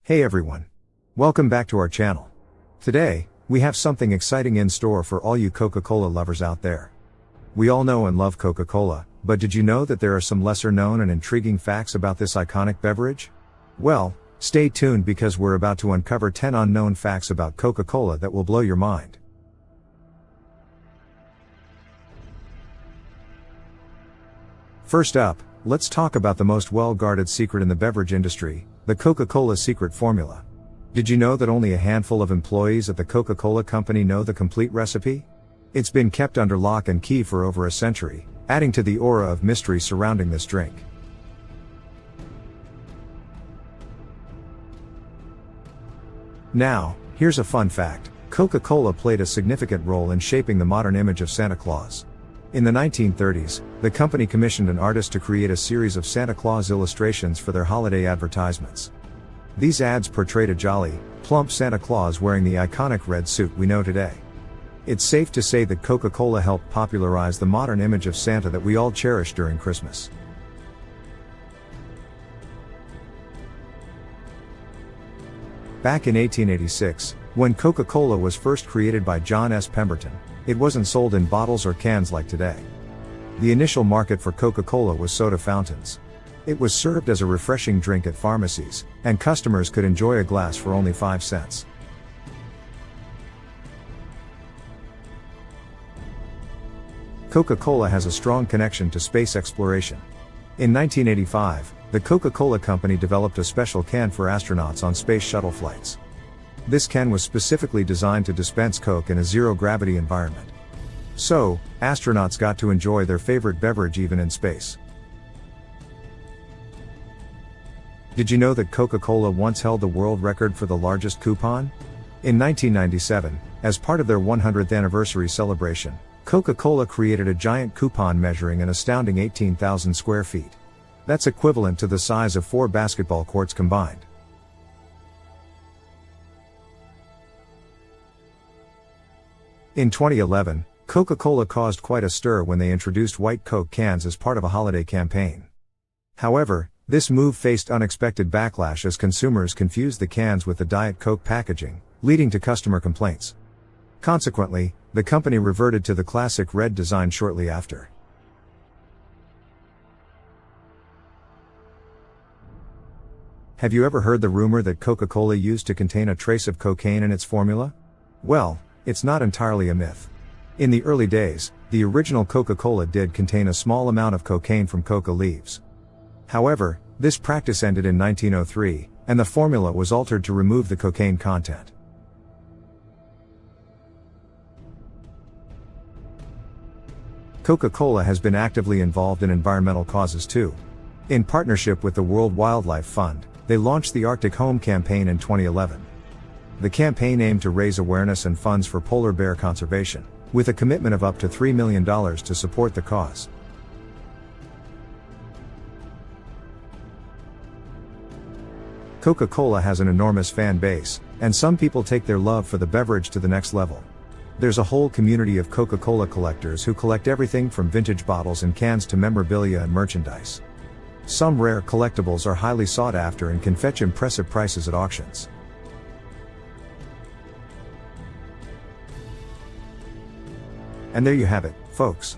Hey everyone. Welcome back to our channel. Today, we have something exciting in store for all you Coca-Cola lovers out there. We all know and love Coca-Cola, but did you know that there are some lesser known and intriguing facts about this iconic beverage? Well, stay tuned because we're about to uncover 10 unknown facts about Coca-Cola that will blow your mind. First up, let's talk about the most well-guarded secret in the beverage industry, the Coca-Cola secret formula. Did you know that only a handful of employees at the Coca-Cola Company know the complete recipe? It's been kept under lock and key for over a century, adding to the aura of mystery surrounding this drink. Now, here's a fun fact. Coca-Cola played a significant role in shaping the modern image of Santa Claus. In the 1930s, the company commissioned an artist to create a series of Santa Claus illustrations for their holiday advertisements. These ads portrayed a jolly, plump Santa Claus wearing the iconic red suit we know today. It's safe to say that Coca-Cola helped popularize the modern image of Santa that we all cherish during Christmas. Back in 1886, when Coca-Cola was first created by John S. Pemberton, it wasn't sold in bottles or cans like today. The initial market for Coca-Cola was soda fountains. It was served as a refreshing drink at pharmacies, and customers could enjoy a glass for only 5 cents. Coca-Cola has a strong connection to space exploration. In 1985, the Coca-Cola Company developed a special can for astronauts on space shuttle flights. This can was specifically designed to dispense Coke in a zero-gravity environment. So, astronauts got to enjoy their favorite beverage even in space. Did you know that Coca-Cola once held the world record for the largest coupon? In 1997, as part of their 100th anniversary celebration, Coca-Cola created a giant coupon measuring an astounding 18,000 square feet. That's equivalent to the size of 4 basketball courts combined. In 2011, Coca-Cola caused quite a stir when they introduced white Coke cans as part of a holiday campaign. However, this move faced unexpected backlash as consumers confused the cans with the Diet Coke packaging, leading to customer complaints. Consequently, the company reverted to the classic red design shortly after. Have you ever heard the rumor that Coca-Cola used to contain a trace of cocaine in its formula? Well, it's not entirely a myth. In the early days, the original Coca-Cola did contain a small amount of cocaine from coca leaves. However, this practice ended in 1903, and the formula was altered to remove the cocaine content. Coca-Cola has been actively involved in environmental causes too. In partnership with the World Wildlife Fund, they launched the Arctic Home campaign in 2011. The campaign aimed to raise awareness and funds for polar bear conservation, with a commitment of up to $3 million to support the cause. Coca-Cola has an enormous fan base, and some people take their love for the beverage to the next level. There's a whole community of Coca-Cola collectors who collect everything from vintage bottles and cans to memorabilia and merchandise. Some rare collectibles are highly sought after and can fetch impressive prices at auctions. And there you have it, folks.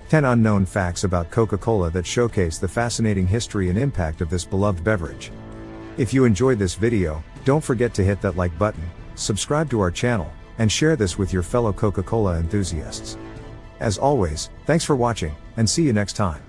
10 unknown facts about Coca-Cola that showcase the fascinating history and impact of this beloved beverage. If you enjoyed this video, don't forget to hit that like button, subscribe to our channel, and share this with your fellow Coca-Cola enthusiasts. As always, thanks for watching, and see you next time.